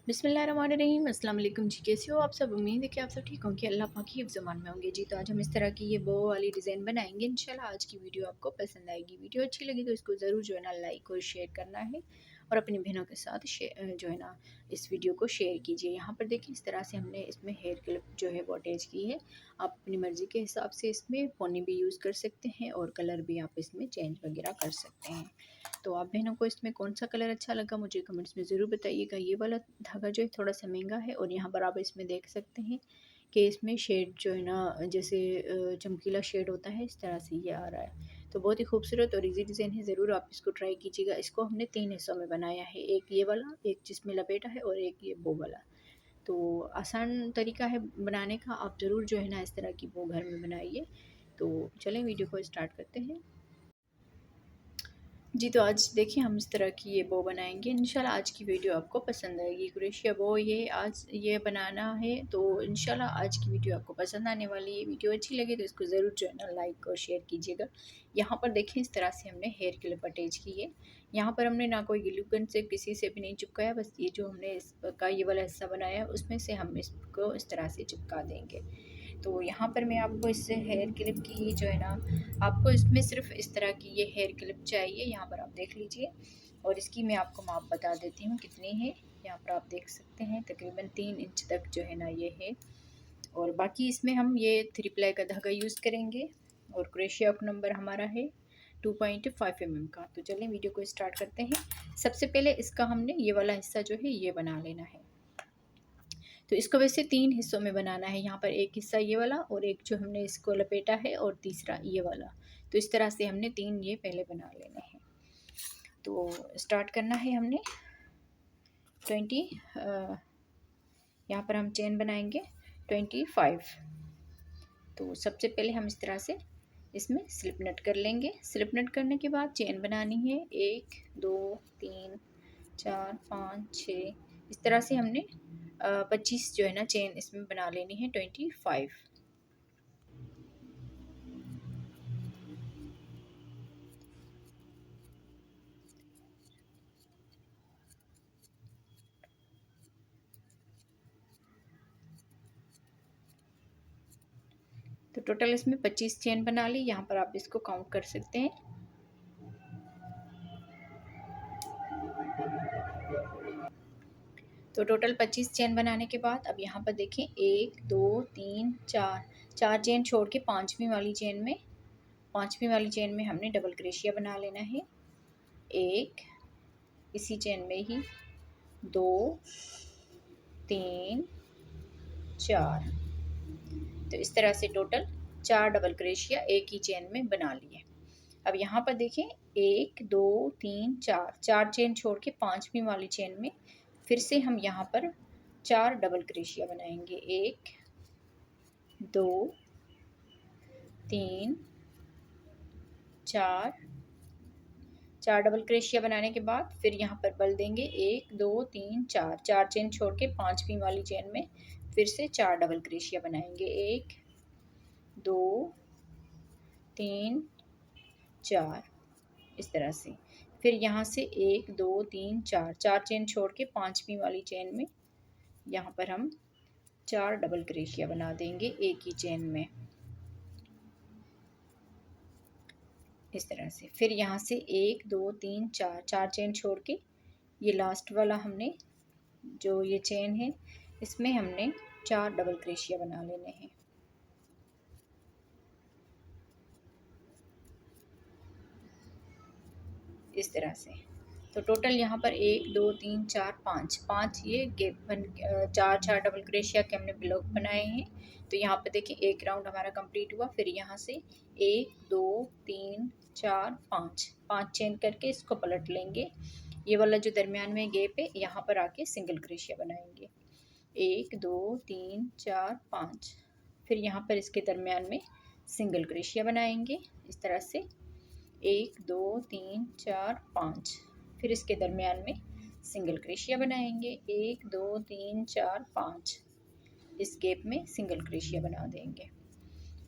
बिस्मिल्लाहिर्रहमानिर्रहीम। अस्सलाम वालेकुम जी, कैसे हो आप सब। उम्मीद है कि आप सब ठीक होंगे, अल्लाह पाक की ज़मान में होंगे जी। तो आज हम इस तरह की ये बो वाली डिज़ाइन बनाएंगे इंशाल्लाह। आज की वीडियो आपको पसंद आएगी। वीडियो अच्छी लगी तो इसको ज़रूर जो है ना लाइक और शेयर करना है और अपनी बहनों के साथ जो है ना इस वीडियो को शेयर कीजिए। यहाँ पर देखिए इस तरह से हमने इसमें हेयर क्लिप जो है वो अटैच की है। आप अपनी मर्ज़ी के हिसाब से इसमें पोनी भी यूज़ कर सकते हैं और कलर भी आप इसमें चेंज वगैरह कर सकते हैं। तो आप बहनों को इसमें कौन सा कलर अच्छा लगा मुझे कमेंट्स में ज़रूर बताइएगा। ये वाला धागा जो है थोड़ा सा महंगा है और यहाँ पर आप इसमें देख सकते हैं कि इसमें शेड जो है ना जैसे चमकीला शेड होता है इस तरह से ये आ रहा है। तो बहुत ही खूबसूरत और इजी डिज़ाइन है, ज़रूर आप इसको ट्राई कीजिएगा। इसको हमने 3 हिस्सों में बनाया है, एक ये वाला, एक जिसमें लपेटा है और एक ये बो वाला। तो आसान तरीका है बनाने का, आप ज़रूर जो है ना इस तरह की बो घर में बनाइए। तो चलें वीडियो को स्टार्ट करते हैं जी। तो आज देखिए हम इस तरह की ये बो बनाएंगे इंशाल्लाह। आज की वीडियो आपको पसंद आएगी। क्रोशिया बो ये आज ये बनाना है, तो इंशाल्लाह आज की वीडियो आपको पसंद आने वाली है। वीडियो अच्छी लगे तो इसको ज़रूर जो है ना लाइक और शेयर कीजिएगा। यहाँ पर देखिए इस तरह से हमने हेयर क्लिप अटैच की है। यहाँ पर हमने ना कोई ग्लू गन से किसी से भी नहीं चिपकाया, बस ये जो हमने इसका ये वाला हिस्सा बनाया है उसमें से हम इसको इस तरह से चिपका देंगे। तो यहाँ पर मैं आपको इससे हेयर क्लिप की जो है ना, आपको इसमें सिर्फ इस तरह की ये हेयर क्लिप चाहिए। यहाँ पर आप देख लीजिए और इसकी मैं आपको माप बता देती हूँ कितनी है। यहाँ पर आप देख सकते हैं तकरीबन 3 इंच तक जो है ना ये है। और बाकी इसमें हम ये 3 प्लाई का धागा यूज़ करेंगे और क्रोशिया हुक नंबर हमारा है 2.5 mm का। तो चलें वीडियो को स्टार्ट करते हैं। सबसे पहले इसका हमने ये वाला हिस्सा जो है ये बना लेना है। तो इसको वैसे 3 हिस्सों में बनाना है। यहाँ पर एक हिस्सा ये वाला और एक जो हमने इसको लपेटा है और तीसरा ये वाला। तो इस तरह से हमने 3 ये पहले बना लेने हैं। तो स्टार्ट करना है हमने 20 यहाँ पर हम चेन बनाएंगे 25। तो सबसे पहले हम इस तरह से इसमें स्लिप नट कर लेंगे। स्लिप नट करने के बाद चेन बनानी है 1 2 3 4 5 6। इस तरह से हमने 25 जो है ना चेन इसमें बना लेनी है 25। तो टोटल इसमें 25 चेन बना ली। यहाँ पर आप इसको काउंट कर सकते हैं। तो टोटल 25 चेन बनाने के बाद अब यहाँ पर देखें 1 2 3 4 चेन छोड़ के पाँचवीं वाली चेन में हमने डबल क्रोशिया बना लेना है। एक इसी चेन में ही 2 3 4। तो इस तरह से टोटल 4 डबल क्रोशिया एक ही चेन में बना लिए। अब यहाँ पर देखें 1 2 3 4 चेन छोड़ के पाँचवीं वाली चेन में फिर से हम यहाँ पर 4 डबल क्रोशिया बनाएंगे। 1 2 3 4 डबल क्रोशिया बनाने के बाद फिर यहाँ पर बल देंगे 1 2 3 4 चेन छोड़ के पाँचवीं वाली चेन में फिर से 4 डबल क्रोशिया बनाएंगे। 1 2 3 4 इस तरह से। फिर यहाँ से 1 2 3 4 चेन छोड़ के पाँचवीं वाली चेन में यहाँ पर हम 4 डबल क्रोशिया बना देंगे एक ही चेन में इस तरह से। फिर यहाँ से 1 2 3 4 चेन छोड़ के ये लास्ट वाला हमने जो ये चेन है इसमें हमने 4 डबल क्रोशिया बना लेने हैं इस तरह से। तो टोटल यहाँ पर 1 2 3 4 5 ये गैप बन 4 डबल क्रोशिया के हमने ब्लॉक बनाए हैं। तो यहाँ पे देखिए एक राउंड हमारा कंप्लीट हुआ। फिर यहाँ से 1 2 3 4 5 चेन करके इसको पलट लेंगे। ये वाला जो दरमियान में गैप है यहाँ पर आके सिंगल क्रोशिया बनाएंगे। 1 2 3 4 5। फिर यहाँ पर इसके दरमियान में सिंगल क्रोशिया बनाएंगे इस तरह से। 1 2 3 4 5। फिर इसके दरमियान में सिंगल क्रोशिया बनाएंगे। 1 2 3 4 5। इस गैप में सिंगल क्रोशिया बना देंगे।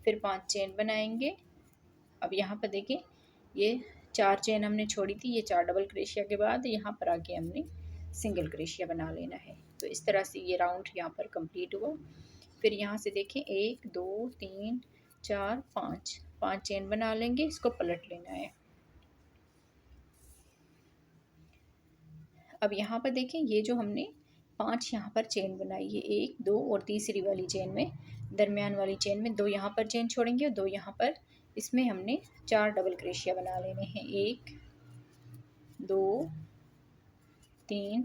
फिर 5 चेन बनाएंगे। अब यहाँ पर देखिए ये 4 चेन हमने छोड़ी थी, ये 4 डबल क्रोशिया के बाद यहाँ पर आके हमने सिंगल क्रोशिया बना लेना है। तो इस तरह से ये राउंड यहाँ पर कंप्लीट हुआ। फिर यहाँ से देखें 1 2 3 4 5 5 चेन बना लेंगे, इसको पलट लेना है। अब यहाँ पर देखें ये जो हमने 5 यहाँ पर चेन बनाई है, 1 2 और तीसरी वाली चेन में, दरमियान वाली चेन में 2 यहाँ पर चेन छोड़ेंगे और 2 यहाँ पर, इसमें हमने 4 डबल क्रोशिया बना लेने हैं। 1 2 3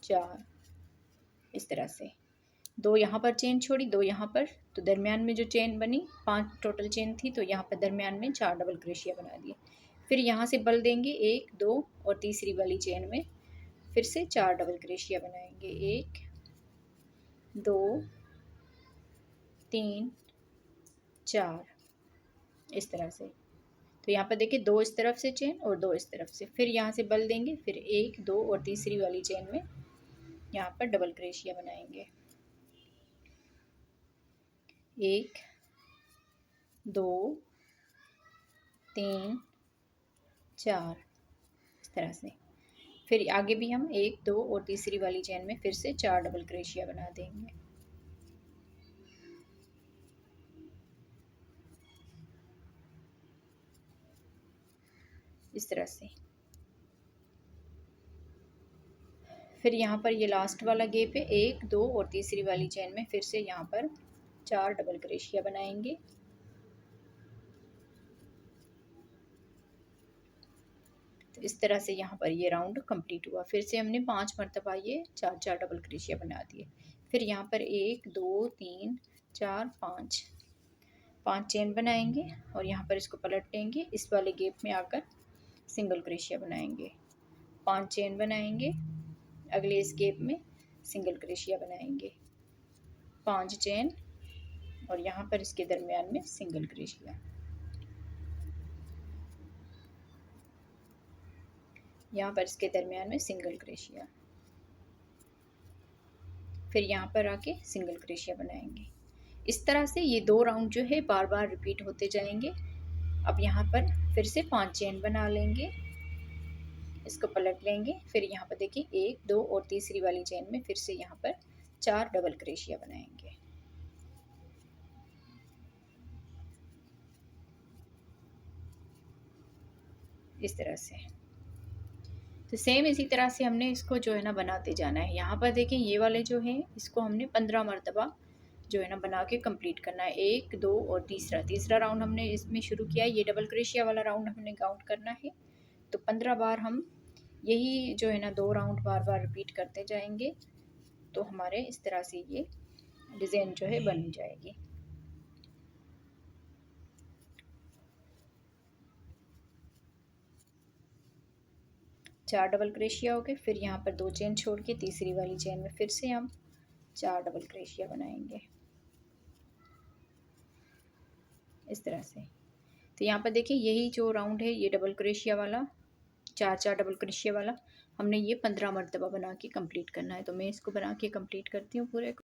4 इस तरह से 2 यहाँ पर चेन छोड़ी, 2 यहाँ पर, तो दरमियान में जो चेन बनी 5 टोटल चेन थी, तो यहाँ पर दरमियान में 4 डबल क्रोशिया बना दिए। फिर यहाँ से बल देंगे 1 2 और तीसरी वाली चेन में फिर से 4 डबल क्रोशिया बनाएंगे। 1 2 3 4 इस तरह से। तो यहाँ पर देखिए 2 इस तरफ से चेन और 2 इस तरफ से, फिर यहाँ से बल देंगे, फिर 1 2 और तीसरी वाली चेन में यहाँ पर डबल क्रोशिया बनाएंगे। 1 2 3 4 इस तरह से। फिर आगे भी हम 1 2 और तीसरी वाली चेन में फिर से 4 डबल क्रोशिया बना देंगे। इस तरह से। फिर यहाँ पर ये लास्ट वाला गैप है, 1 2 और तीसरी वाली चेन में फिर से यहाँ पर 4 डबल क्रोशिया बनाएंगे। तो इस तरह से यहाँ पर ये राउंड कंप्लीट हुआ। फिर से हमने 5 मरतबा ये 4 4 डबल क्रोशिया बना दिए। फिर यहाँ पर 1 2 3 4 5 चेन बनाएंगे और यहाँ पर इसको पलट देंगे, इस वाले गैप में आकर सिंगल क्रोशिया बनाएंगे। 5 चेन बनाएंगे, अगले इस गैप में सिंगल क्रोशिया बनाएंगे, 5 चेन और यहाँ पर इसके दरमियान में सिंगल क्रोशिया। यहाँ पर इसके दरमियान में सिंगल क्रोशिया। फिर यहाँ पर आके सिंगल क्रोशिया बनाएंगे। इस तरह से ये 2 राउंड जो है बार बार रिपीट होते जाएंगे। अब यहाँ पर फिर से 5 चेन बना लेंगे, इसको पलट लेंगे, फिर यहाँ पर देखिए 1 2 और तीसरी वाली चेन में फिर से यहाँ पर 4 डबल क्रोशिया बनाएंगे। इस तरह से। तो सेम इसी तरह से हमने इसको जो है ना बनाते जाना है। यहाँ पर देखें ये वाले जो हैं इसको हमने 15 मरतबा जो है ना बना के कंप्लीट करना है। 1 2 और तीसरा राउंड हमने इसमें शुरू किया है, ये डबल क्रोशिया वाला राउंड हमने काउंट करना है। तो 15 बार हम यही जो है ना 2 राउंड बार बार रिपीट करते जाएंगे, तो हमारे इस तरह से ये डिज़ाइन जो है बन जाएगी। चार डबल क्रोशिया हो गए। फिर यहाँ पर 2 चेन छोड़ के तीसरी वाली चेन में फिर से हम 4 डबल क्रोशिया बनाएंगे इस तरह से। तो यहाँ पर देखिए यही जो राउंड है ये डबल क्रोशिया वाला, 4 4 डबल क्रोशिया वाला हमने ये 15 मरतबा बना के कंप्लीट करना है। तो मैं इसको बना के कंप्लीट करती हूँ पूरे को।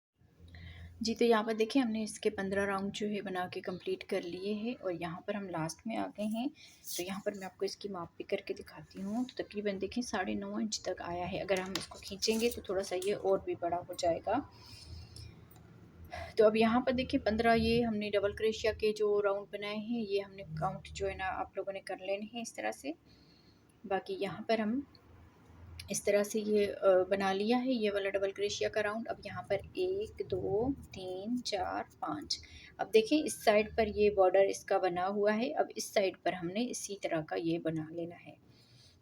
जी तो यहाँ पर देखिए हमने इसके 15 राउंड जो है बना के कंप्लीट कर लिए हैं और यहाँ पर हम लास्ट में आ गए हैं। तो यहाँ पर मैं आपको इसकी माप भी करके दिखाती हूँ। तो तकरीबन देखिए 9.5 इंच तक आया है। अगर हम इसको खींचेंगे तो थोड़ा सा ये और भी बड़ा हो जाएगा। तो अब यहाँ पर देखिए 15 ये हमने डबल क्रोशिया के जो राउंड बनाए हैं ये हमने काउंट जो है ना आप लोगों ने कर लेने हैं इस तरह से। बाकी यहाँ पर हम इस तरह से ये बना लिया है ये वाला डबल क्रोशिया का राउंड। अब यहाँ पर 1 2 3 4 5। अब देखिए इस साइड पर ये बॉर्डर इसका बना हुआ है, अब इस साइड पर हमने इसी तरह का ये बना लेना है।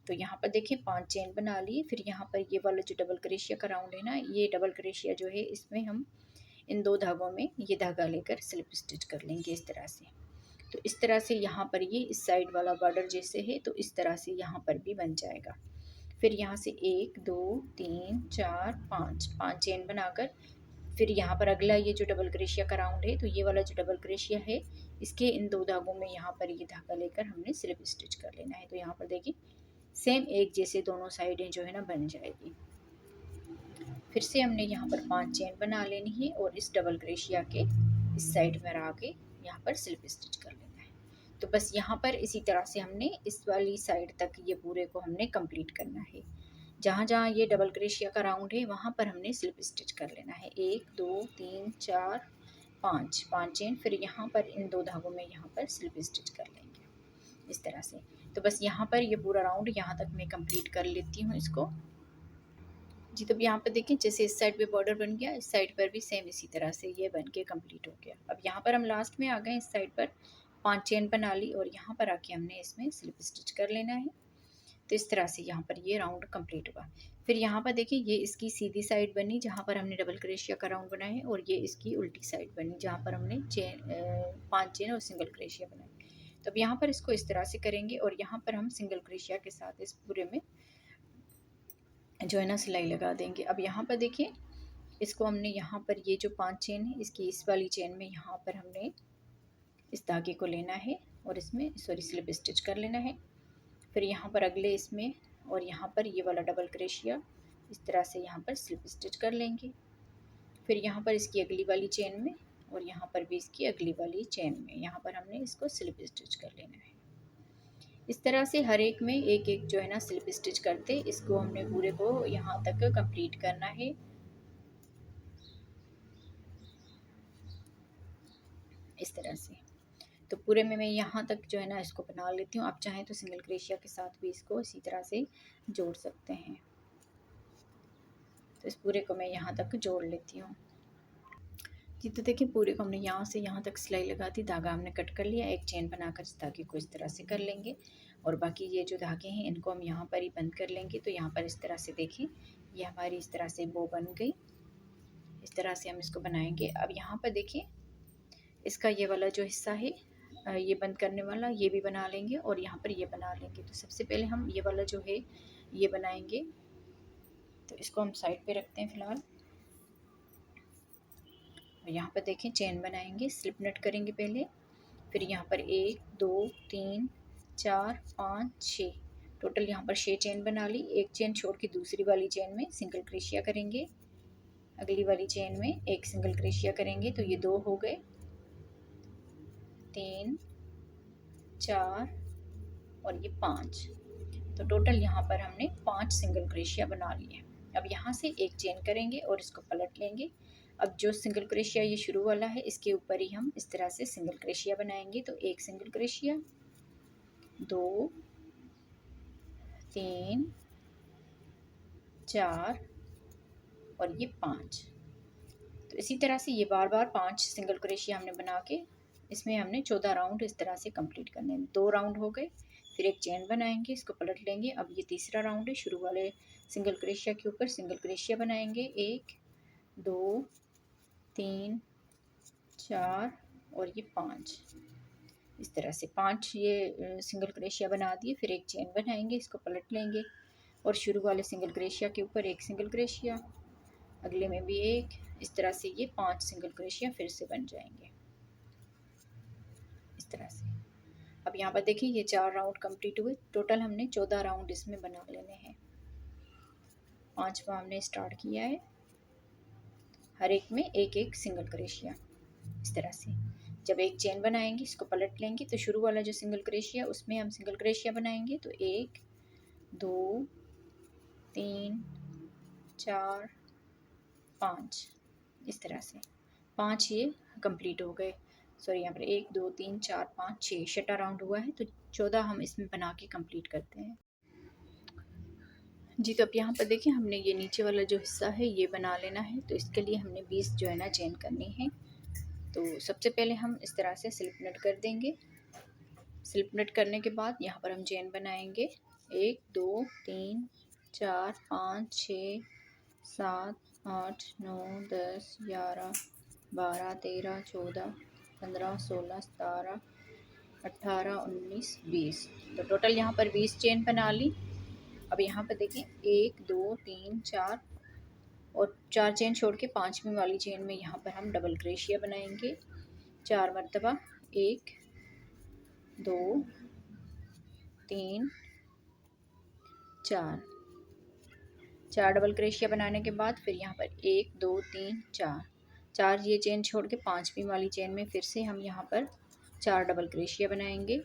तो यहाँ पर देखिए 5 चेन बना लिए। फिर यहाँ पर ये वाला जो डबल क्रोशिया का राउंड है ना, ये डबल क्रोशिया जो है इसमें हम इन 2 धागों में ये धागा लेकर स्लिप स्टिच कर लेंगे इस तरह से। तो इस तरह से यहाँ पर ये इस साइड वाला बॉर्डर जैसे है तो इस तरह से यहाँ पर भी बन जाएगा। फिर यहाँ से 1 2 3 4 5 चेन बनाकर फिर यहाँ पर अगला ये जो डबल क्रोशिया का राउंड है तो ये वाला जो डबल क्रोशिया है इसके इन 2 धागों में यहाँ पर ये धागा लेकर हमने स्लिप स्टिच कर लेना है। तो यहाँ पर देखिए सेम एक जैसे दोनों साइडें जो है ना बन जाएगी। फिर से हमने यहाँ पर 5 चेन बना लेनी है और इस डबल क्रोशिया के इस साइड में रह के यहाँ पर स्लिप स्टिच कर लेना है। तो बस यहाँ पर इसी तरह से हमने इस वाली साइड तक ये पूरे को हमने कंप्लीट करना है। जहाँ जहाँ ये डबल क्रोशिया का राउंड है वहाँ पर हमने स्लिप स्टिच कर लेना है। 1 2 3 4 5 5 चेन, फिर यहाँ पर इन 2 धागों में यहाँ पर स्लिप स्टिच कर लेंगे इस तरह से। तो बस यहाँ पर ये पूरा राउंड यहाँ तक मैं कंप्लीट कर लेती हूँ इसको जी। तो अब यहाँ पर देखें जैसे इस साइड पे बॉर्डर बन गया, इस साइड पर भी सेम इसी तरह से ये बन के कम्प्लीट हो गया। अब यहाँ पर हम लास्ट में आ गए, इस साइड पर 5 चेन बना ली और यहाँ पर आके हमने इसमें स्लिप स्टिच कर लेना है। तो इस तरह से यहाँ पर ये राउंड कंप्लीट हुआ। फिर यहाँ पर देखिए ये इसकी सीधी साइड बनी जहाँ पर हमने डबल क्रोशिया का राउंड बनाया है, और ये इसकी उल्टी साइड बनी जहाँ पर हमने 5 चेन और सिंगल क्रोशिया बनाई। तो अब यहाँ पर इसको इस तरह से करेंगे और यहाँ पर हम सिंगल क्रोशिया के साथ इस पूरे में जो है ना सिलाई लगा देंगे। अब यहाँ पर देखिए इसको हमने यहाँ पर ये जो 5 चेन है इसकी इस वाली चेन में यहाँ पर हमने इस धागे को लेना है और इसमें स्लिप स्टिच कर लेना है। फिर यहाँ पर अगले इसमें और यहाँ पर ये वाला डबल क्रोशिया इस तरह से यहाँ पर स्लिप स्टिच कर लेंगे। फिर यहाँ पर इसकी अगली वाली चेन में और यहाँ पर भी इसकी अगली वाली चेन में यहाँ पर हमने इसको स्लिप स्टिच कर लेना है। इस तरह से हर एक में एक एक जो है ना स्लिप स्टिच करते इसको हमने पूरे को यहाँ तक कंप्लीट करना है। इस तरह से तो पूरे में मैं यहाँ तक जो है ना इसको बना लेती हूँ। आप चाहें तो सिंगल क्रोशिया के साथ भी इसको इसी तरह से जोड़ सकते हैं। तो इस पूरे को मैं यहाँ तक जोड़ लेती हूँ जी। तो देखिए पूरे को हमने यहाँ से यहाँ तक सिलाई लगा दी, धागा हमने कट कर लिया, एक चेन बनाकर इस धागे को इस तरह से कर लेंगे और बाकी ये जो धागे हैं इनको हम यहाँ पर ही बंद कर लेंगे। तो यहाँ पर इस तरह से देखें ये हमारी इस तरह से बो बन गई। इस तरह से हम इसको बनाएंगे। अब यहाँ पर देखिए इसका ये वाला जो हिस्सा है ये बंद करने वाला ये भी बना लेंगे और यहाँ पर ये बना लेंगे। तो सबसे पहले हम ये वाला जो है ये बनाएंगे। तो इसको हम साइड पे रखते हैं फ़िलहाल। और यहाँ पर देखें चेन बनाएंगे, स्लिप नट करेंगे पहले, फिर यहाँ पर 1 2 3 4 5 6 टोटल यहाँ पर 6 चेन बना ली। एक चेन छोड़ के दूसरी वाली चेन में सिंगल क्रोशिया करेंगे, अगली वाली चेन में एक सिंगल क्रोशिया करेंगे। तो ये 2 हो गए, 3 4 और ये 5। तो टोटल यहाँ पर हमने 5 सिंगल क्रोशिया बना लिए। अब यहाँ से एक चेन करेंगे और इसको पलट लेंगे। अब जो सिंगल क्रोशिया ये शुरू वाला है इसके ऊपर ही हम इस तरह से सिंगल क्रोशिया बनाएंगे। तो एक सिंगल क्रोशिया, 2 3 4 और ये 5। तो इसी तरह से ये बार बार 5 सिंगल क्रोशिया हमने बना के इसमें हमने 14 राउंड इस तरह से कंप्लीट करने हैं। 2 राउंड हो गए, फिर एक चेन बनाएंगे, इसको पलट लेंगे। अब ये तीसरा राउंड है, शुरू वाले सिंगल क्रोशिया के ऊपर सिंगल क्रोशिया बनाएंगे, 1 2 3 4 और ये 5। इस तरह से 5 ये सिंगल क्रोशिया बना दिए। फिर एक चेन बनाएंगे, इसको पलट लेंगे और शुरू वाले सिंगल क्रोशिया के ऊपर एक सिंगल क्रोशिया, अगले में भी एक। इस तरह से ये 5 सिंगल क्रोशिया फिर से बन जाएंगे इस तरह से। अब यहाँ पर देखिए ये 4 राउंड कंप्लीट हुए। टोटल हमने 14 राउंड इसमें बना लेने हैं। 5वां हमने स्टार्ट किया है, हर एक में एक एक सिंगल क्रोशिया इस तरह से। जब एक चेन बनाएंगे इसको पलट लेंगे। तो शुरू वाला जो सिंगल क्रोशिया उसमें हम सिंगल क्रोशिया बनाएंगे। तो 1 2 3 4 5 इस तरह से 5 ये कंप्लीट हो गए। सॉरी यहाँ पर 1 2 3 4 5 6 छठा राउंड हुआ है। तो 14 हम इसमें बना के कंप्लीट करते हैं जी। तो अब यहाँ पर देखिए हमने ये नीचे वाला जो हिस्सा है ये बना लेना है। तो इसके लिए हमने 20 जो है ना चेन करनी है। तो सबसे पहले हम इस तरह से स्लिप नट कर देंगे। स्लिप नट करने के बाद यहाँ पर हम चेन बनाएंगे, 1 2 3 4 5 6 7 8 9 10 11 12 13 14 15 16 17 18 19 20। तो टोटल यहाँ पर 20 चेन बना ली। अब यहाँ पर देखें 1 2 3 4 और 4 चेन छोड़ के 5वीं वाली चेन में यहाँ पर हम डबल क्रोशिया बनाएंगे 4 मरतबा, 1 2 3 4 डबल क्रोशिया बनाने के बाद फिर यहाँ पर 1 2 3 4 ये चेन छोड़ के 5वीं वाली चेन में फिर से हम यहाँ पर 4 डबल क्रोशिया बनाएंगे।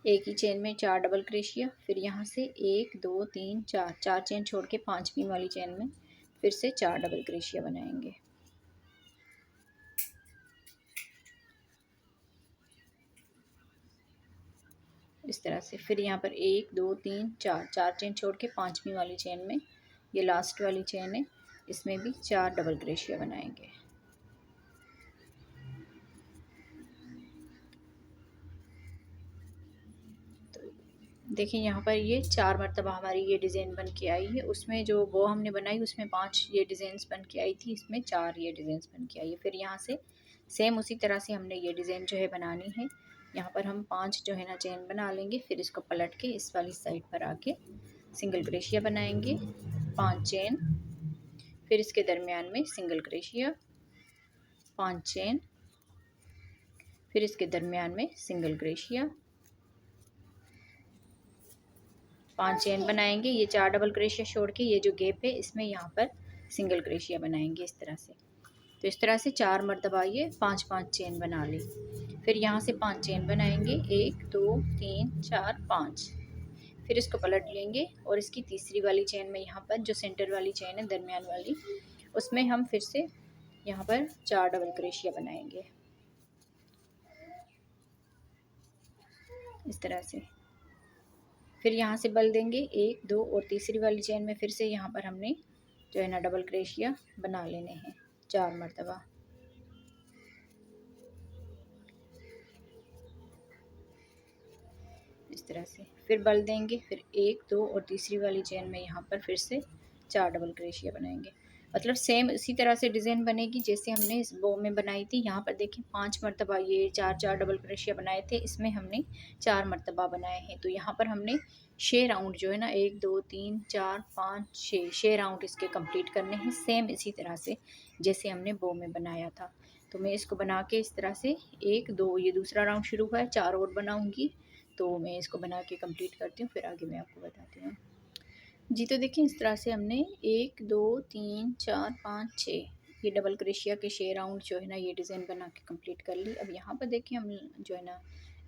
एक ही चेन में 4 डबल क्रोशिया, फिर यहाँ से 1 2 3 4 4 चेन छोड़ के 5वीं वाली चेन में फिर से 4 डबल क्रोशिया बनाएंगे। इस तरह से फिर यहाँ पर 1 2 3 4 4 चेन छोड़ के 5वीं वाली चेन में, ये लास्ट वाली चेन है, इसमें भी 4 डबल क्रोशिया बनाएंगे। तो देखिए यहाँ पर ये 4 मरतबा हमारी ये डिज़ाइन बन के आई है। उसमें जो वो हमने बनाई उसमें 5 ये डिज़ाइंस बन के आई थी, इसमें 4 ये डिज़ाइंस बन के आई है। फिर यहाँ से सेम उसी तरह से हमने ये डिज़ाइन जो है बनानी है। यहाँ पर हम 5 जो है ना चेन बना लेंगे, फिर इसको पलट के इस वाली साइड पर आके सिंगल क्रोशिया बनाएंगे, 5 चेन, फिर इसके दरमियान में सिंगल क्रोशिया, 5 चेन, फिर इसके दरमियान में सिंगल क्रोशिया, 5 चेन बनाएंगे। ये 4 डबल क्रोशिया छोड़ के ये जो गैप है इसमें यहाँ पर सिंगल क्रोशिया बनाएंगे इस तरह से। तो इस तरह से 4 मरतबा ये 5 5 चेन बना ली। फिर यहाँ से 5 चेन बनाएंगे, 1 2 3 4 5, फिर इसको पलट लेंगे और इसकी तीसरी वाली चेन में यहाँ पर जो सेंटर वाली चेन है दरमियान वाली, उसमें हम फिर से यहाँ पर 4 डबल क्रोशिया बनाएंगे इस तरह से। फिर यहाँ से बल देंगे 1 2 और तीसरी वाली चेन में फिर से यहाँ पर हमने जो है ना डबल क्रोशिया बना लेने हैं 4 मरतबा। इस तरह से फिर बल देंगे, फिर 1 2 और तीसरी वाली चेन में यहाँ पर फिर से 4 डबल क्रोशिया बनाएंगे। मतलब सेम इसी तरह से डिज़ाइन बनेगी जैसे हमने इस बो में बनाई थी। यहाँ पर देखिए 5 मरतबा ये 4 4 डबल क्रोशिया बनाए थे, इसमें हमने 4 मरतबा बनाए हैं। तो यहाँ पर हमने 6 राउंड जो है ना 1 2 3 4 5 6 राउंड इसके कंप्लीट करने हैं, सेम इसी तरह से जैसे हमने बो में बनाया था। तो मैं इसको बना के इस तरह से 1 2 ये दूसरा राउंड शुरू हुआ है, 4 और बनाऊँगी। तो मैं इसको बना के कंप्लीट करती हूँ, फिर आगे मैं आपको बताती हूँ। जी तो देखिए इस तरह से हमने 1 2 3 4 5 6 ये डबल क्रोशिया के 6 राउंड जो है ना ये डिज़ाइन बना के कंप्लीट कर ली। अब यहाँ पर देखिए हम जो है ना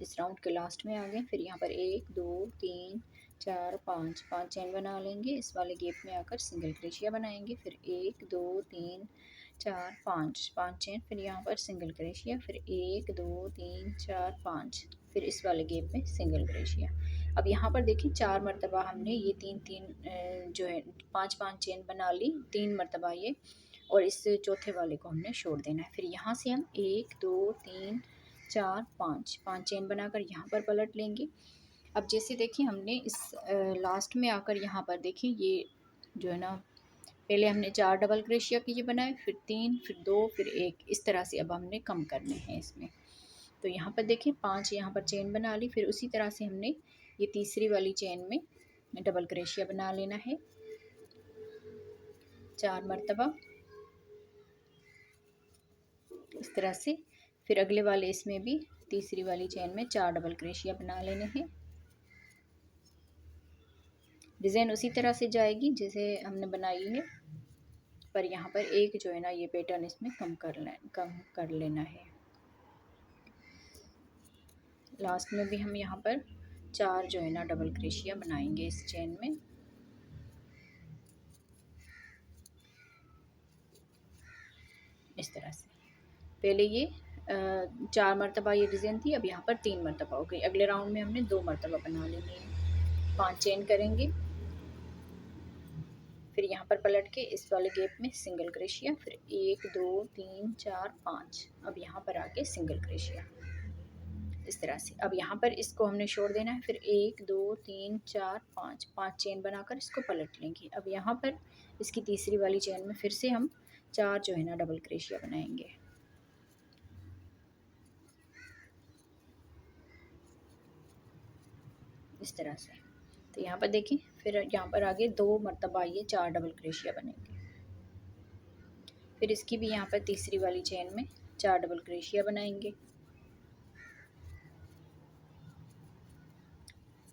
इस राउंड के लास्ट में आ गए। फिर यहाँ पर 1 2 3 4 5 5 चेन बना लेंगे, इस वाले गैप में आकर सिंगल क्रोशिया बनाएंगे। फिर 1 2 3 4 5 5 चेन, फिर यहाँ पर सिंगल क्रोशिया, फिर 1 2 3 4 5, फिर इस वाले गैप में सिंगल क्रोशिया। अब यहाँ पर देखिए 4 मरतबा हमने ये 3 3 जो है 5 5 चेन बना ली, 3 मरतबा ये, और इस चौथे वाले को हमने छोड़ देना है। फिर यहाँ से हम 1 2 3 4 5 5 चेन बनाकर यहाँ पर पलट लेंगे। अब जैसे देखिए हमने इस लास्ट में आकर यहाँ पर देखिए ये जो है ना पहले हमने 4 डबल क्रोशिया के ये बनाए, फिर 3 फिर 2 फिर 1, इस तरह से अब हमने कम करने हैं इसमें। तो यहाँ पर देखिए 5 यहाँ पर चेन बना ली, फिर उसी तरह से हमने ये तीसरी वाली चेन में डबल क्रोशिया बना लेना है 4 मरतबा इस तरह से। फिर अगले वाले इसमें भी तीसरी वाली चेन में 4 डबल क्रोशिया बना लेने हैं। डिज़ाइन उसी तरह से जाएगी जैसे हमने बनाई है, पर यहाँ पर एक जो है ना ये पैटर्न इसमें कम कर लेना है। लास्ट में भी हम यहाँ पर 4 जो है ना डबल क्रोशिया बनाएंगे इस चेन में। इस तरह से पहले ये 4 मरतबा ये डिज़ाइन थी, अब यहाँ पर 3 मरतबा हो गई। अगले राउंड में हमने 2 मरतबा बना लेनी है। 5 चेन करेंगे, फिर यहाँ पर पलट के इस वाले गैप में सिंगल क्रोशिया, फिर 1 2 3 4 5, अब यहाँ पर आके सिंगल क्रोशिया इस तरह से। अब यहाँ पर इसको हमने छोड़ देना है, फिर 1 2 3 4 5 5 चेन बनाकर इसको पलट लेंगे। अब यहाँ पर इसकी तीसरी वाली चेन में फिर से हम 4 जो है ना डबल क्रोशिया बनाएंगे इस तरह से। तो यहाँ पर देखिए फिर यहाँ पर आगे 2 मरतबा ये 4 डबल क्रोशिया बनेंगे। फिर इसकी भी यहाँ पर तीसरी वाली चेन में 4 डबल क्रोशिया बनाएंगे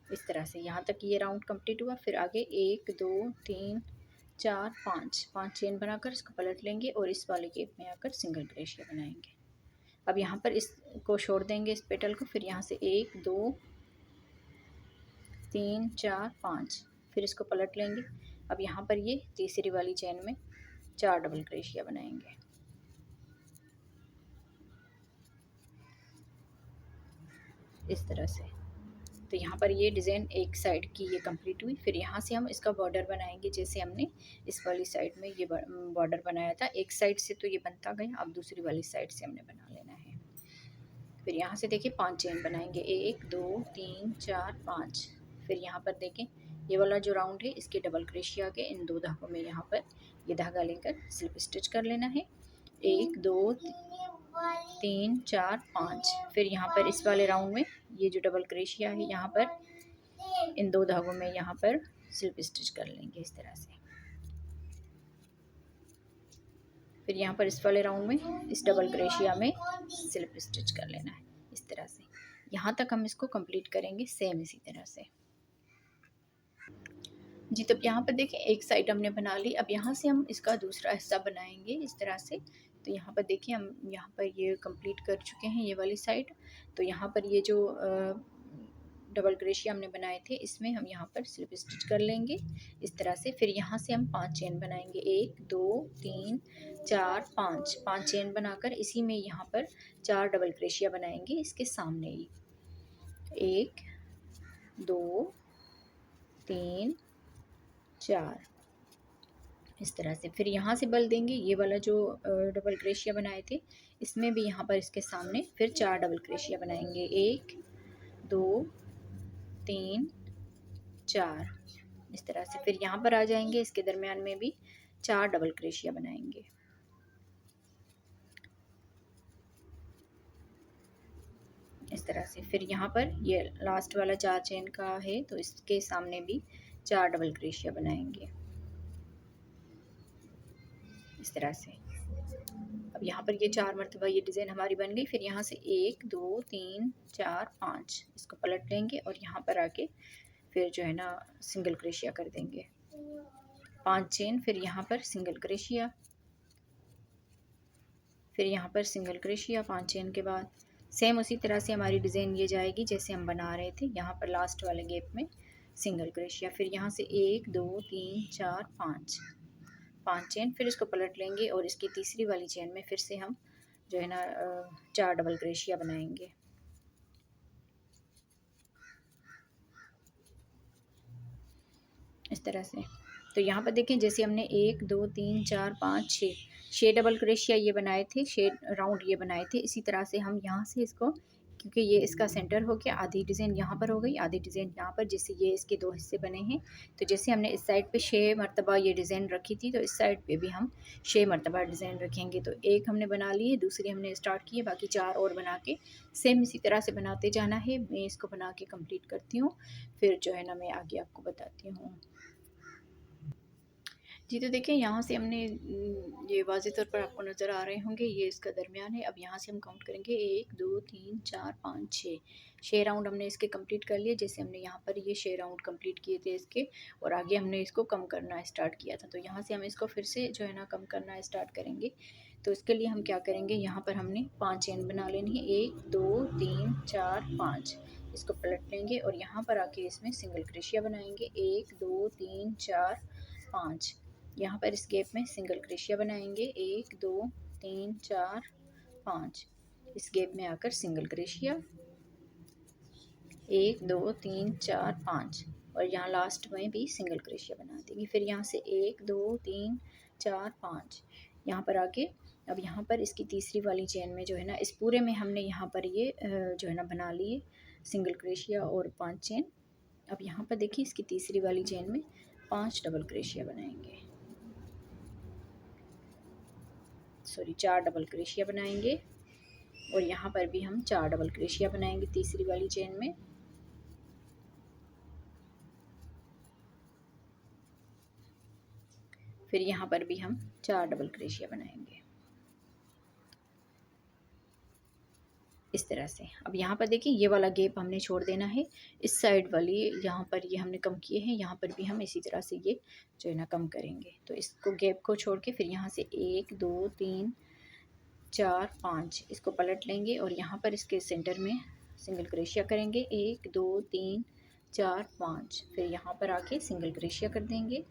इस तरह से। यहाँ तक ये राउंड कंप्लीट हुआ। फिर आगे 1 2 3 4 5 5 चेन बनाकर इसको पलट लेंगे और इस वाले गैप में आकर सिंगल क्रोशिया बनाएंगे। अब यहाँ पर इसको छोड़ देंगे इस पेटल को, फिर यहाँ से 1 2 3 4 5। फिर इसको पलट लेंगे। अब यहाँ पर ये तीसरी वाली चेन में 4 डबल क्रोशिया बनाएंगे इस तरह से। तो यहाँ पर ये डिज़ाइन एक साइड की ये कंप्लीट हुई। फिर यहाँ से हम इसका बॉर्डर बनाएंगे, जैसे हमने इस वाली साइड में ये बॉर्डर बनाया था। एक साइड से तो ये बनता गया, अब दूसरी वाली साइड से हमने बना लेना है। फिर यहाँ से देखिए 5 चेन बनाएंगे, 1 2 3 4 5। फिर यहाँ पर देखें ये वाला जो राउंड है इसके डबल क्रोशिया के इन 2 धागों में यहाँ पर ये धागा लेकर स्लिप स्टिच कर लेना है। 1 2 3 4 5। फिर यहाँ पर इस वाले राउंड में ये जो डबल क्रोशिया है यहाँ पर इन 2 धागों में यहाँ पर स्लिप स्टिच कर लेंगे इस तरह से। फिर यहाँ पर इस वाले राउंड में इस डबल क्रोशिया में स्लिप स्टिच कर लेना है इस तरह से। यहाँ तक हम इसको कंप्लीट करेंगे सेम इसी तरह से जी। तब यहाँ पर देखें एक साइड हमने बना ली। अब यहाँ से हम इसका दूसरा हिस्सा बनाएंगे इस तरह से। तो यहाँ पर देखिए हम यहाँ पर ये कंप्लीट कर चुके हैं ये वाली साइड। तो यहाँ पर ये जो डबल क्रोशिया हमने बनाए थे इसमें हम यहाँ पर स्लिप स्टिच कर लेंगे इस तरह से। फिर यहाँ से हम 5 चेन बनाएंगे, 1 2 3 4 5। 5 चेन बनाकर इसी में यहाँ पर 4 डबल क्रोशिया बनाएंगे इसके सामने ही। 1 2 3 4 इस तरह से। फिर यहाँ से बल देंगे, ये वाला जो डबल क्रोशिया बनाए थे इसमें भी यहाँ पर इसके सामने फिर 4 डबल क्रोशिया बनाएंगे, 1 2 3 4 इस तरह से। फिर यहाँ पर आ जाएंगे, इसके दरमियान में भी 4 डबल क्रोशिया बनाएंगे इस तरह से। फिर यहाँ पर ये लास्ट वाला 4 चेन का है तो इसके सामने भी 4 डबल क्रोशिया बनाएंगे इस तरह से। अब यहाँ पर ये 4 मरतबा ये डिज़ाइन हमारी बन गई। फिर यहाँ से 1 2 3 4 5 इसको पलट लेंगे और यहाँ पर आके फिर जो है ना सिंगल क्रोशिया कर देंगे, 5 चेन। फिर यहाँ पर सिंगल क्रोशिया, फिर यहाँ पर सिंगल क्रोशिया 5 चेन के बाद। सेम उसी तरह से हमारी डिज़ाइन ये जाएगी जैसे हम बना रहे थे। यहाँ पर लास्ट वाले गैप में सिंगल क्रोशिया। फिर यहाँ से 1 2 3 4 5 चेन। फिर इसको पलट लेंगे और इसकी तीसरी वाली चेन में फिर से हम जो है ना 4 डबल क्रोशिया बनाएंगे इस तरह से। तो यहाँ पर देखें जैसे हमने 1 2 3 4 5 6 डबल क्रोशिया ये बनाए थे, 6 राउंड ये बनाए थे। इसी तरह से हम यहाँ से इसको, क्योंकि ये इसका सेंटर हो गया, आधी डिज़ाइन यहाँ पर हो गई, आधी डिज़ाइन यहाँ पर, जैसे ये इसके 2 हिस्से बने हैं। तो जैसे हमने इस साइड पे 6 मरतबा ये डिज़ाइन रखी थी तो इस साइड पे भी हम 6 मरतबा डिज़ाइन रखेंगे। तो एक हमने बना ली है, दूसरी हमने स्टार्ट की है, बाकी 4 और बना के सेम इसी तरह से बनाते जाना है। मैं इसको बना के कंप्लीट करती हूँ, फिर जो है ना मैं आगे आपको बताती हूँ जी। तो देखिए यहाँ से हमने ये वाज़ेह तौर पर आपको नज़र आ रहे होंगे, ये इसका दरमियान है। अब यहाँ से हम काउंट करेंगे 1 2 3 4 5 6 राउंड हमने इसके कंप्लीट कर लिए। जैसे हमने यहाँ पर ये 6 राउंड कंप्लीट किए थे इसके, और आगे हमने इसको कम करना स्टार्ट किया था। तो यहाँ से हम इसको फिर से जो है ना कम करना स्टार्ट करेंगे। तो इसके लिए हम क्या करेंगे, यहाँ पर हमने 5 चेन बना लेनी है, 1 2 3 4 5। इसको पलट लेंगे और यहाँ पर आके इसमें सिंगल क्रोशिया बनाएंगे, 1 2 3 4 5। यहाँ पर इस गैप में सिंगल क्रोशिया बनाएंगे, 1 2 3 4 5। इस गैप में आकर सिंगल क्रोशिया, 1 2 3 4 5, और यहाँ लास्ट में भी सिंगल क्रोशिया बना देंगे। फिर यहाँ से 1 2 3 4 5 यहाँ पर आके अब यहाँ पर इसकी तीसरी वाली चेन में जो है ना, इस पूरे में हमने यहाँ पर ये जो है ना बना लिए सिंगल क्रोशिया और 5 चेन। अब यहाँ पर देखिए इसकी तीसरी वाली चेन में 5 डबल क्रोशिया बनाएंगे, सॉरी 4 डबल क्रोशिया बनाएंगे, और यहाँ पर भी हम 4 डबल क्रोशिया बनाएंगे तीसरी वाली चेन में। फिर यहाँ पर भी हम 4 डबल क्रोशिया बनाएंगे इस तरह से। अब यहाँ पर देखिए ये वाला गैप हमने छोड़ देना है, इस साइड वाली यहाँ पर ये हमने कम किए हैं, यहाँ पर भी हम इसी तरह से ये जो है ना कम करेंगे। तो इसको गैप को छोड़ के फिर यहाँ से 1 2 3 4 5 इसको पलट लेंगे और यहाँ पर इसके सेंटर में सिंगल क्रोशिया करेंगे, 1 2 3 4 5, फिर यहाँ पर आके सिंगल क्रोशिया कर देंगे।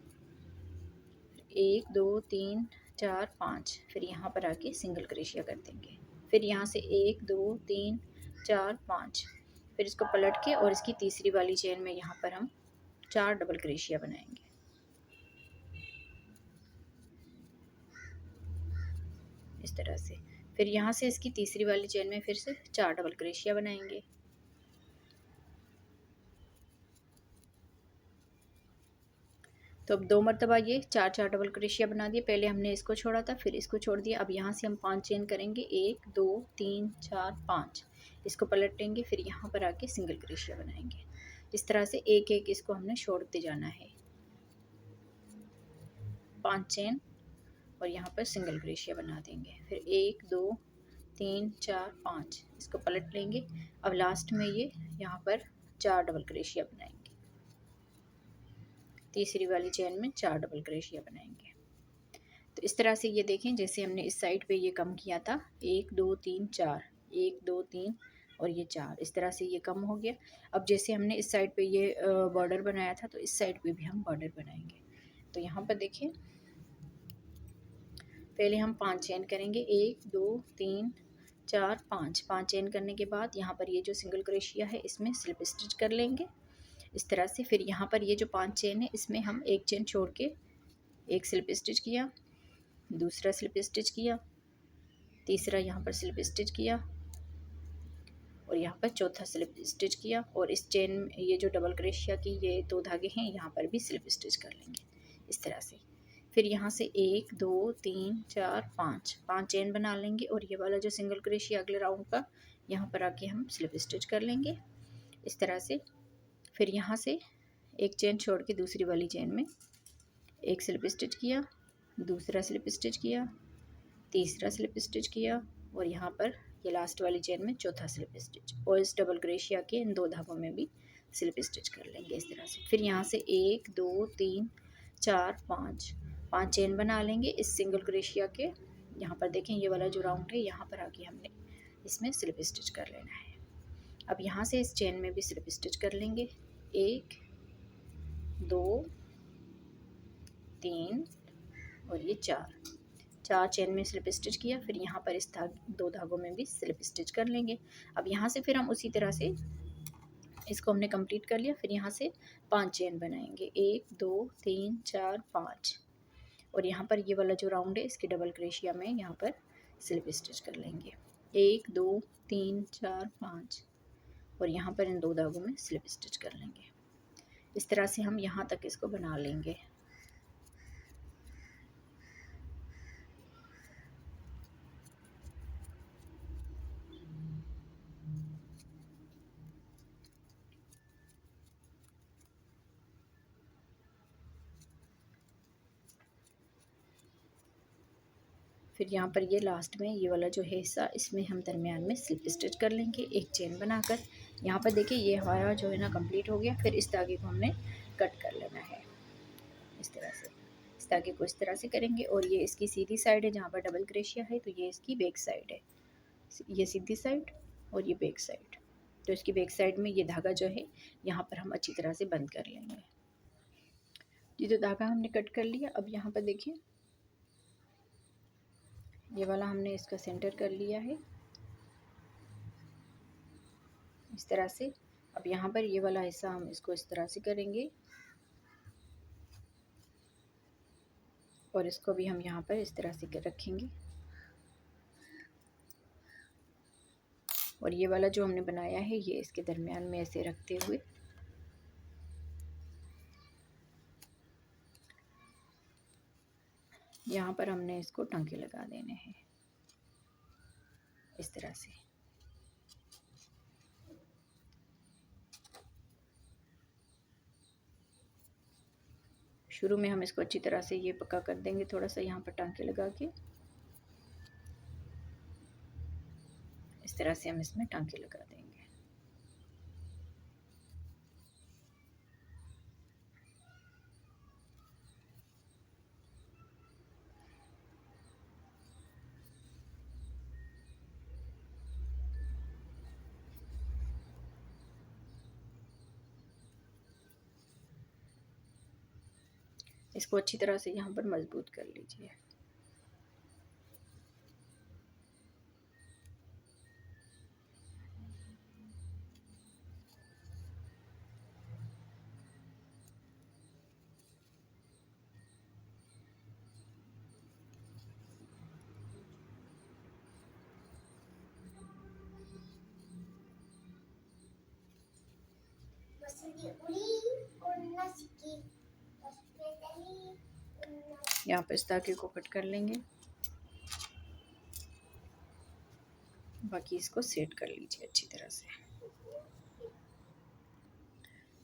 1 2 3 4 5, फिर यहाँ पर आके सिंगल क्रोशिया कर देंगे। फिर यहाँ से 1 2 3 4 5, फिर इसको पलट के और इसकी तीसरी वाली चेन में यहाँ पर हम 4 डबल क्रोशिया बनाएंगे इस तरह से। फिर यहाँ से इसकी तीसरी वाली चेन में फिर से 4 डबल क्रोशिया बनाएंगे। तो अब 2 मरतबा ये 4 4 डबल क्रोशिया बना दिए। पहले हमने इसको छोड़ा था, फिर इसको छोड़ दिया। अब यहाँ से हम 5 चेन करेंगे, 1 2 3 4 5, इसको पलटेंगे, फिर यहाँ पर आके सिंगल क्रोशिया बनाएंगे। इस तरह से एक एक इसको हमने छोड़ते जाना है। 5 चेन और यहाँ पर सिंगल क्रोशिया बना देंगे। फिर 1 2 3 4 5, इसको पलट लेंगे। अब लास्ट में ये यहाँ पर 4 डबल क्रोशिया बनाएंगे। तीसरी वाली चेन में 4 डबल क्रोशिया बनाएंगे। तो इस तरह से ये देखें, जैसे हमने इस साइड पे ये कम किया था, 1 2 3 4, 1 2 3 और ये 4, इस तरह से ये कम हो गया। अब जैसे हमने इस साइड पे ये बॉर्डर बनाया था, तो इस साइड पे भी हम बॉर्डर बनाएंगे। तो यहाँ पर देखिए, पहले हम 5 चेन करेंगे, 1 2 3 4 5, 5 चेन करने के बाद यहाँ पर ये जो सिंगल क्रोशिया है इसमें स्लिप स्टिच कर लेंगे इस तरह से। फिर यहाँ पर ये जो 5 चेन है इसमें हम एक चेन छोड़ के एक स्लिप स्टिच किया, दूसरा स्लिप स्टिच किया, तीसरा यहाँ पर स्लिप स्टिच किया और यहाँ पर चौथा स्लिप स्टिच किया। और इस चेन, ये जो डबल क्रोशिया की ये 2 धागे हैं, यहाँ पर भी स्लिप स्टिच कर लेंगे इस तरह से। फिर यहाँ से 1 2 3 4 5, 5 चेन बना लेंगे और ये वाला जो सिंगल क्रोशिया अगले राउंड का, यहाँ पर आके हम स्लिप स्टिच कर लेंगे इस तरह से। फिर यहाँ से एक चेन छोड़ के दूसरी वाली चेन में एक स्लिप स्टिच किया, दूसरा स्लिप स्टिच किया, तीसरा स्लिप स्टिच किया और यहाँ पर ये लास्ट वाली चेन में चौथा स्लिप स्टिच। और इस डबल क्रोशिया के इन 2 धागों में भी स्लिप स्टिच कर लेंगे इस तरह से। फिर यहाँ से 1 2 3 4 5, 5 चेन बना लेंगे इस सिंगल क्रोशिया के। यहाँ पर देखें, ये वाला जो राउंड है, यहाँ पर आके हमने इसमें स्लिप स्टिच कर लेना है। अब यहाँ से इस चेन में भी स्लिप स्टिच कर लेंगे, 1 2 3 और ये 4 चेन में स्लिप स्टिच किया। फिर यहाँ पर इस 2 धागों में भी स्लिप स्टिच कर लेंगे। अब यहाँ से फिर हम उसी तरह से इसको हमने कंप्लीट कर लिया। फिर यहाँ से 5 चेन बनाएंगे, 1 2 3 4 5 और यहाँ पर ये वाला जो राउंड है इसके डबल क्रोशिया में यहाँ पर स्लिप स्टिच कर लेंगे, 1 2 3 4 5 और यहाँ पर इन 2 धागों में स्लिप स्टिच कर लेंगे। इस तरह से हम यहाँ तक इसको बना लेंगे। फिर यहाँ पर ये लास्ट में ये वाला जो है हिस्सा, इसमें हम दरमियान में स्लिप स्टिच कर लेंगे एक चेन बनाकर। यहाँ पर देखिए, ये हमारा जो है ना कंप्लीट हो गया। फिर इस धागे को हमने कट कर लेना है इस तरह से। इस धागे को इस तरह से करेंगे और ये इसकी सीधी साइड है जहाँ पर डबल क्रोशिया है, तो ये इसकी बैक साइड है, ये सीधी साइड और ये बैक साइड। तो इसकी बैक साइड में ये धागा जो है यहाँ पर हम अच्छी तरह से बंद कर लेंगे। ये जो धागा हमने कट कर लिया, अब यहाँ पर देखिए, ये वाला हमने इसका सेंटर कर लिया है इस तरह से। अब यहाँ पर ये वाला हिस्सा हम इसको इस तरह से करेंगे और इसको भी हम यहाँ पर इस तरह से रखेंगे। और ये वाला जो हमने बनाया है, ये इसके दरमियान में ऐसे रखते हुए यहाँ पर हमने इसको टांके लगा देने हैं इस तरह से। शुरू में हम इसको अच्छी तरह से ये पक्का कर देंगे, थोड़ा सा यहाँ पर टांके लगा के इस तरह से हम इसमें टांके लगा देंगे। इसको अच्छी तरह से यहाँ पर मजबूत कर लीजिए। यहाँ पर इस धागे को कट कर लेंगे, बाकी इसको सेट कर लीजिए अच्छी तरह से।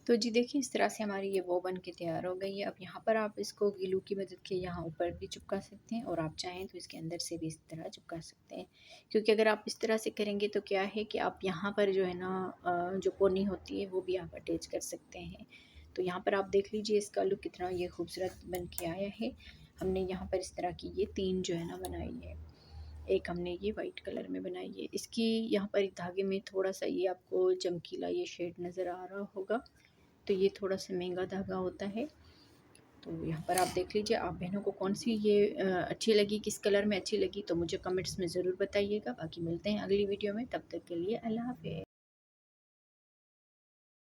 तो जी देखिए इस तरह से हमारी ये वो बन के तैयार हो गई है। अब यहाँ पर आप इसको ग्लू की मदद के यहाँ ऊपर भी चिपका सकते हैं और आप चाहें तो इसके अंदर से भी इस तरह चिपका सकते हैं, क्योंकि अगर आप इस तरह से करेंगे तो क्या है कि आप यहाँ पर जो है ना जो पोनी होती है वो भी आप अटैच कर सकते हैं। तो यहाँ पर आप देख लीजिए इसका लुक कितना ये खूबसूरत बन के आया है। हमने यहाँ पर इस तरह की ये 3 जो है ना बनाई है। एक हमने ये वाइट कलर में बनाई है, इसकी यहाँ पर धागे में थोड़ा सा ये आपको चमकीला ये शेड नज़र आ रहा होगा, तो ये थोड़ा सा महंगा धागा होता है। तो यहाँ पर आप देख लीजिए, आप बहनों को कौन सी ये अच्छी लगी, किस कलर में अच्छी लगी, तो मुझे कमेंट्स में ज़रूर बताइएगा। बाकी मिलते हैं अगली वीडियो में, तब तक के लिए अल्लाह हाफ़िज़।